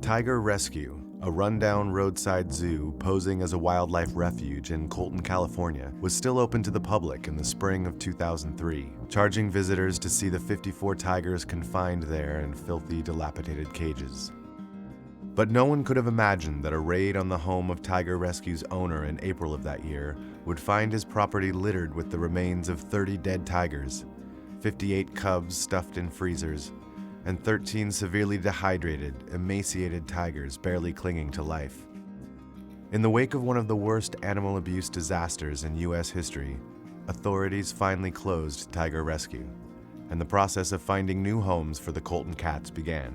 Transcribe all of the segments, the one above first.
Tiger Rescue, a rundown roadside zoo posing as a wildlife refuge in Colton, California, was still open to the public in the spring of 2003, charging visitors to see the 54 tigers confined there in filthy, dilapidated cages. But no one could have imagined that a raid on the home of Tiger Rescue's owner in April of that year would find his property littered with the remains of 30 dead tigers, 58 cubs stuffed in freezers, and 13 severely dehydrated, emaciated tigers barely clinging to life. In the wake of one of the worst animal abuse disasters in U.S. history, authorities finally closed Tiger Rescue, and the process of finding new homes for the Colton cats began.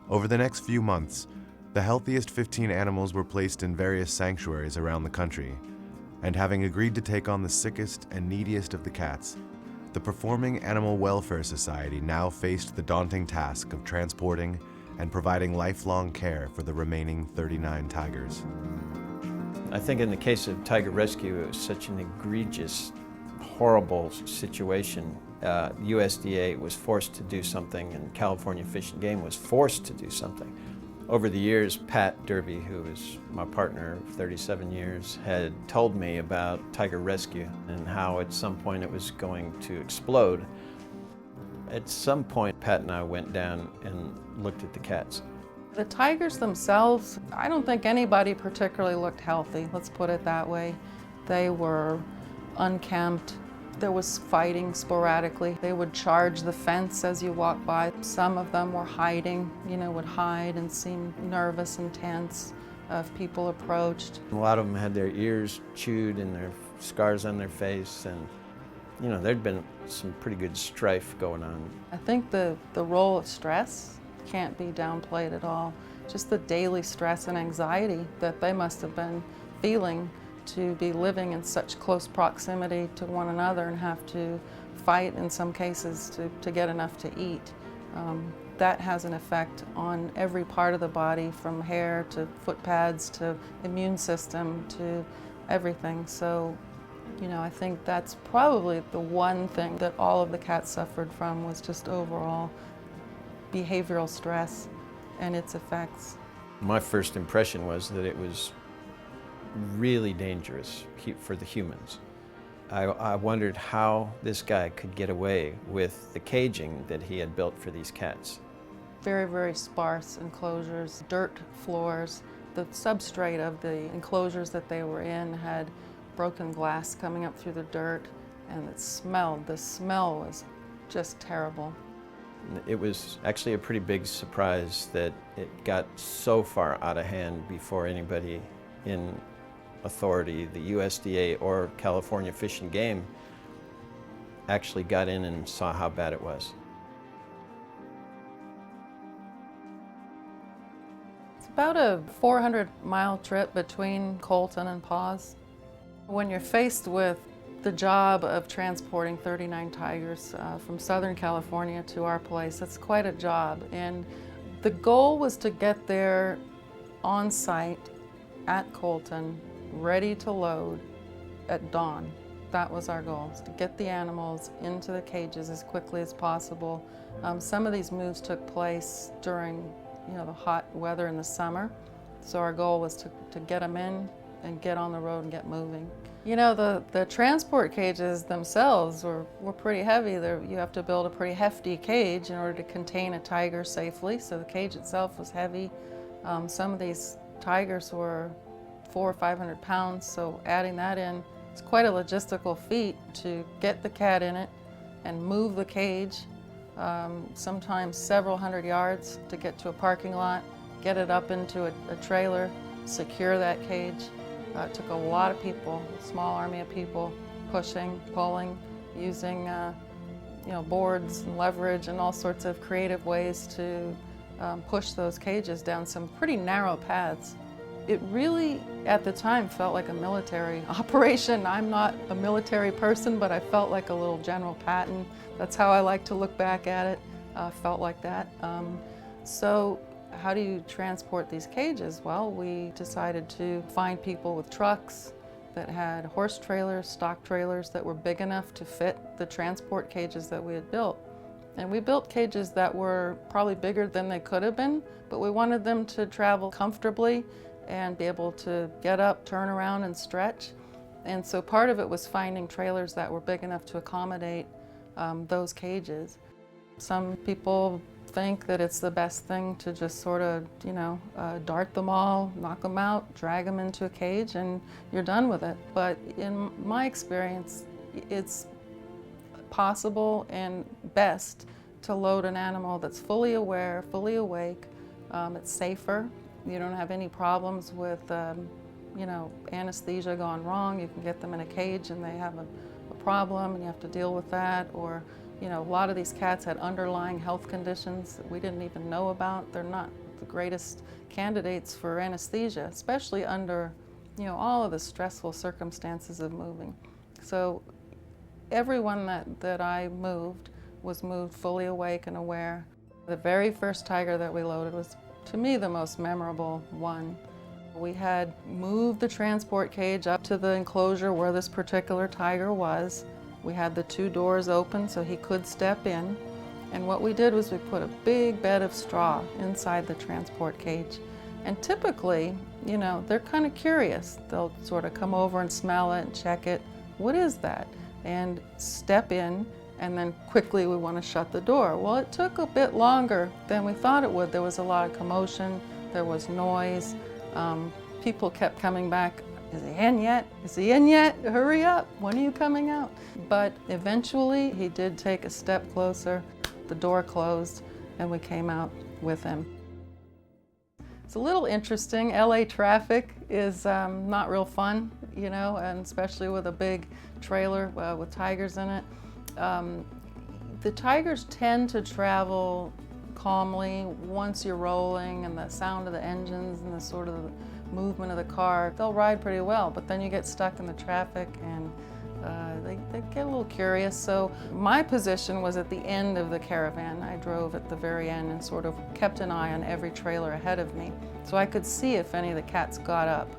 Over the next few months, the healthiest 15 animals were placed in various sanctuaries around the country, and having agreed to take on the sickest and neediest of the cats, the Performing Animal Welfare Society now faced the daunting task of transporting and providing lifelong care for the remaining 39 tigers. I think in the case of Tiger Rescue, it was such an egregious, horrible situation. USDA was forced to do something, and California Fish and Game was forced to do something. Over the years, Pat Derby, who was my partner of 37 years, had told me about Tiger Rescue and how at some point it was going to explode. At some point, Pat and I went down and looked at the cats. The tigers themselves, I don't think anybody particularly looked healthy, let's put it that way. They were unkempt. There was fighting sporadically. They would charge the fence as you walk by. Some of them were hiding, would hide and seem nervous and tense if people approached. A lot of them had their ears chewed and their scars on their face, and there'd been some pretty good strife going on. I think the role of stress can't be downplayed at all. Just the daily stress and anxiety that they must have been feeling to be living in such close proximity to one another and have to fight in some cases to get enough to eat. That has an effect on every part of the body, from hair to foot pads to immune system to everything. So, I think that's probably the one thing that all of the cats suffered from, was just overall behavioral stress and its effects. My first impression was that it was really dangerous for the humans. I wondered how this guy could get away with the caging that he had built for these cats. Very, very sparse enclosures, dirt floors. The substrate of the enclosures that they were in had broken glass coming up through the dirt, and the smell was just terrible. It was actually a pretty big surprise that it got so far out of hand before anybody in authority, the USDA or California Fish and Game, actually got in and saw how bad it was. It's about a 400-mile trip between Colton and PAWS. When you're faced with the job of transporting 39 tigers from Southern California to our place, it's quite a job. And the goal was to get there on site at Colton, ready to load at dawn. That was our goal, to get the animals into the cages as quickly as possible. Some of these moves took place during the hot weather in the summer, so our goal was to get them in and get on the road and get moving. The transport cages themselves were pretty heavy. You have to build a pretty hefty cage in order to contain a tiger safely, so the cage itself was heavy. Some of these tigers were 400 or 500 pounds, so adding that in, it's quite a logistical feat to get the cat in it and move the cage, sometimes several hundred yards to get to a parking lot, get it up into a trailer, secure that cage. It took a lot of people, a small army of people, pushing, pulling, using boards and leverage and all sorts of creative ways to push those cages down some pretty narrow paths. It really, at the time, felt like a military operation. I'm not a military person, but I felt like a little General Patton. That's how I like to look back at it. Felt like that. So how do you transport these cages? Well, we decided to find people with trucks, that had horse trailers, stock trailers that were big enough to fit the transport cages that we had built. And we built cages that were probably bigger than they could have been, but we wanted them to travel comfortably and be able to get up, turn around, and stretch. And so part of it was finding trailers that were big enough to accommodate those cages. Some people think that it's the best thing to just sort of, dart them all, knock them out, drag them into a cage, and you're done with it. But in my experience, it's possible and best to load an animal that's fully aware, fully awake. It's safer. You don't have any problems with, anesthesia gone wrong. You can get them in a cage and they have a problem and you have to deal with that. Or, a lot of these cats had underlying health conditions that we didn't even know about. They're not the greatest candidates for anesthesia, especially under, all of the stressful circumstances of moving. So everyone that I moved was moved fully awake and aware. The very first tiger that we loaded was, to me, the most memorable one. We had moved the transport cage up to the enclosure where this particular tiger was. We had the 2 doors open so he could step in. And what we did was we put a big bed of straw inside the transport cage. And typically, they're kind of curious. They'll sort of come over and smell it and check it. What is that? And step in, and then quickly we want to shut the door. Well, it took a bit longer than we thought it would. There was a lot of commotion, there was noise. People kept coming back, is he in yet? Is he in yet? Hurry up, when are you coming out? But eventually he did take a step closer, the door closed, and we came out with him. It's a little interesting. LA traffic is not real fun, and especially with a big trailer with tigers in it. The tigers tend to travel calmly once you're rolling and the sound of the engines and the sort of movement of the car. They'll ride pretty well, but then you get stuck in the traffic and they get a little curious. So my position was at the end of the caravan. I drove at the very end and sort of kept an eye on every trailer ahead of me so I could see if any of the cats got up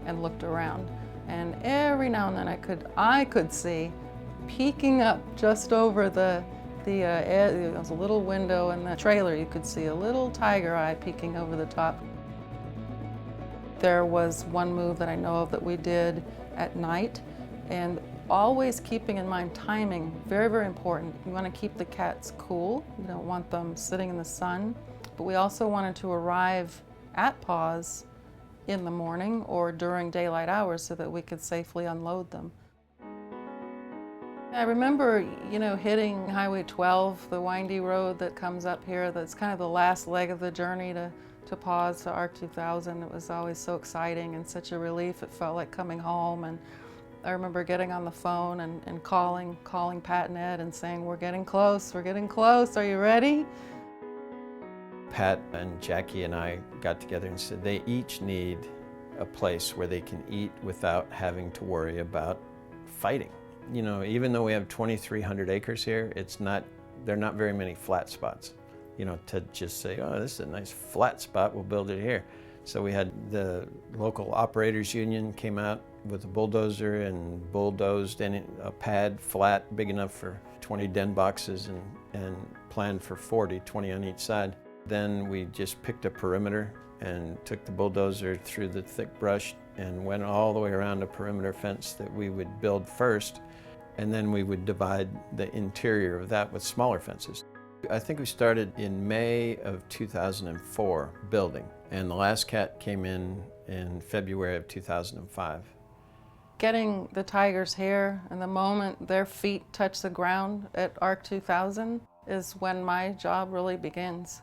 and looked around. And every now and then I could see peeking up just over there was a little window in the trailer. You could see a little tiger eye peeking over the top. There was one move that I know of that we did at night, and always keeping in mind timing, very, very important. You want to keep the cats cool. You don't want them sitting in the sun. But we also wanted to arrive at PAWS in the morning or during daylight hours so that we could safely unload them. I remember, hitting Highway 12, the windy road that comes up here. That's kind of the last leg of the journey to PAWS, to ARK 2000. It was always so exciting and such a relief. It felt like coming home. And I remember getting on the phone and calling Pat and Ed and saying, we're getting close, are you ready? Pat and Jackie and I got together and said they each need a place where they can eat without having to worry about fighting. Even though we have 2,300 acres here, there are not very many flat spots. To just say, oh, this is a nice flat spot, we'll build it here. So we had the local operators union came out with a bulldozer and bulldozed a pad flat big enough for 20 den boxes and planned for 40, 20 on each side. Then we just picked a perimeter and took the bulldozer through the thick brush and went all the way around a perimeter fence that we would build first, and then we would divide the interior of that with smaller fences. I think we started in May of 2004 building, and the last cat came in February of 2005. Getting the tigers here, and the moment their feet touch the ground at ARK 2000 is when my job really begins.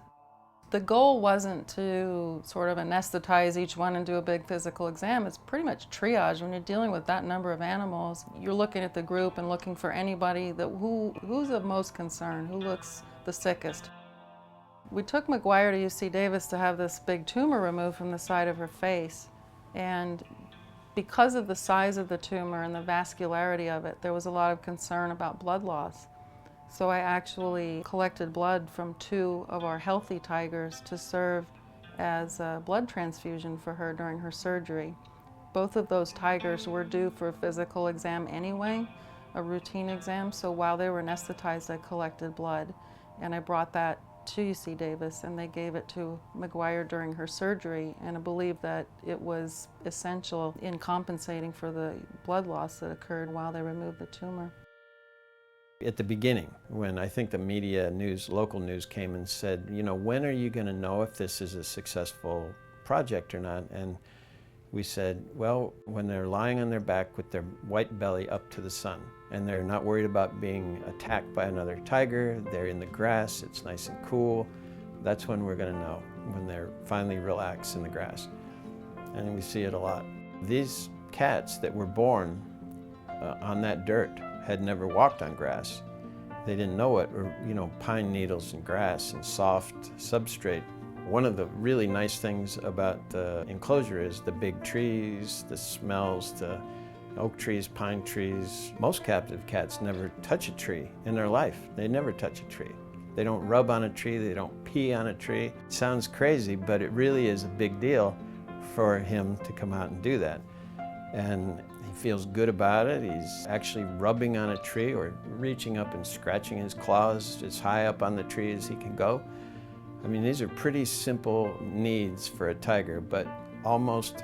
The goal wasn't to sort of anesthetize each one and do a big physical exam. It's pretty much triage. When you're dealing with that number of animals, you're looking at the group and looking for anybody who's of most concern, who looks the sickest. We took McGuire to UC Davis to have this big tumor removed from the side of her face. And because of the size of the tumor and the vascularity of it, there was a lot of concern about blood loss. So I actually collected blood from 2 of our healthy tigers to serve as a blood transfusion for her during her surgery. Both of those tigers were due for a physical exam anyway, a routine exam, so while they were anesthetized, I collected blood, and I brought that to UC Davis, and they gave it to McGuire during her surgery, and I believe that it was essential in compensating for the blood loss that occurred while they removed the tumor. At the beginning, when I think the media news, local news came and said, you know, when are you going to know if this is a successful project or not? And we said, well, when they're lying on their back with their white belly up to the sun, and they're not worried about being attacked by another tiger, they're in the grass, it's nice and cool, that's when we're going to know, when they're finally relaxed in the grass. And we see it a lot. These cats that were born on that dirt had never walked on grass. They didn't know it, or, you know, pine needles and grass and soft substrate. One of the really nice things about the enclosure is the big trees, the smells, the oak trees, pine trees. Most captive cats never touch a tree in their life. They never touch a tree. They don't rub on a tree, they don't pee on a tree. It sounds crazy, but it really is a big deal for him to come out and do that. And he feels good about it. He's actually rubbing on a tree or reaching up and scratching his claws as high up on the tree as he can go. I mean, these are pretty simple needs for a tiger, but almost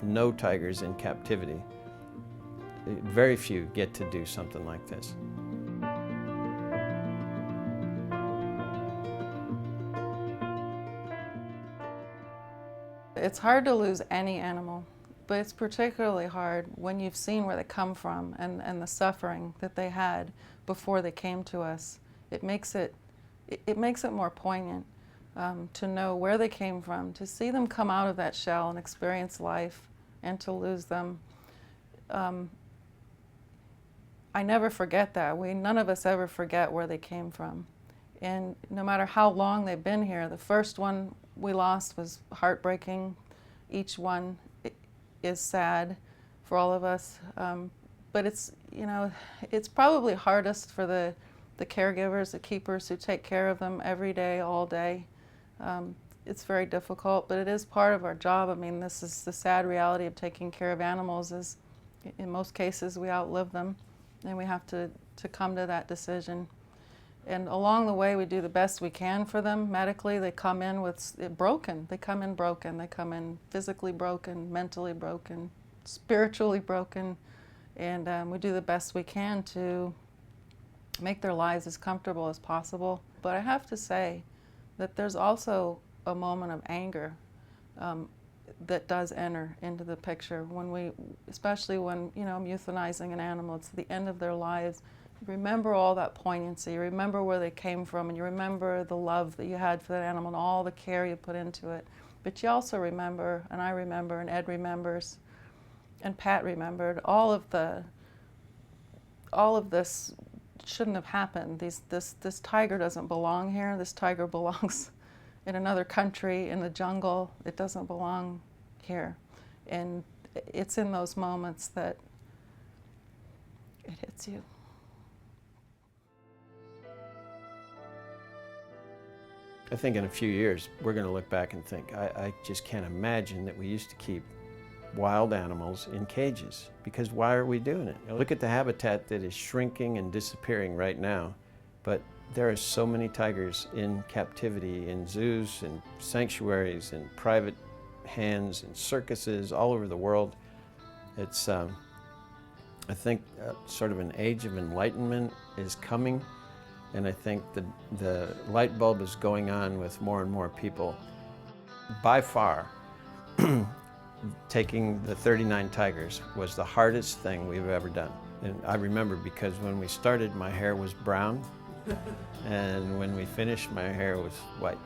no tigers in captivity. Very few get to do something like this. It's hard to lose any animal, but it's particularly hard when you've seen where they come from and the suffering that they had before they came to us. It makes it more poignant to know where they came from, to see them come out of that shell and experience life, and to lose them. I never forget that. None of us ever forget where they came from. And no matter how long they've been here, the first one we lost was heartbreaking. Each one is sad for all of us. But it's, you know, it's probably hardest for the caregivers, the keepers who take care of them every day, all day. It's very difficult, but it is part of our job. I mean, this is the sad reality of taking care of animals is, in most cases, we outlive them, and we have to come to that decision. And along the way, we do the best we can for them. Medically, they come in with broken. They come in broken. They come in physically broken, mentally broken, spiritually broken. And we do the best we can to make their lives as comfortable as possible. But I have to say that there's also a moment of anger that does enter into the picture when especially when, you know, I'm euthanizing an animal, it's the end of their lives. Remember all that poignancy, you remember where they came from, and you remember the love that you had for that animal and all the care you put into it. But you also remember, and I remember, and Ed remembers, and Pat remembered, all of this shouldn't have happened. This tiger doesn't belong here. This tiger belongs in another country, in the jungle. It doesn't belong here. And it's in those moments that it hits you. I think in a few years, we're going to look back and think, I just can't imagine that we used to keep wild animals in cages, because why are we doing it? Look at the habitat that is shrinking and disappearing right now, but there are so many tigers in captivity, in zoos and sanctuaries, in private hands, and circuses all over the world. It's, I think, sort of an age of enlightenment is coming. And I think the light bulb is going on with more and more people. By far, taking the 39 tigers was the hardest thing we've ever done. And I remember because when we started, my hair was brown, and when we finished, my hair was white.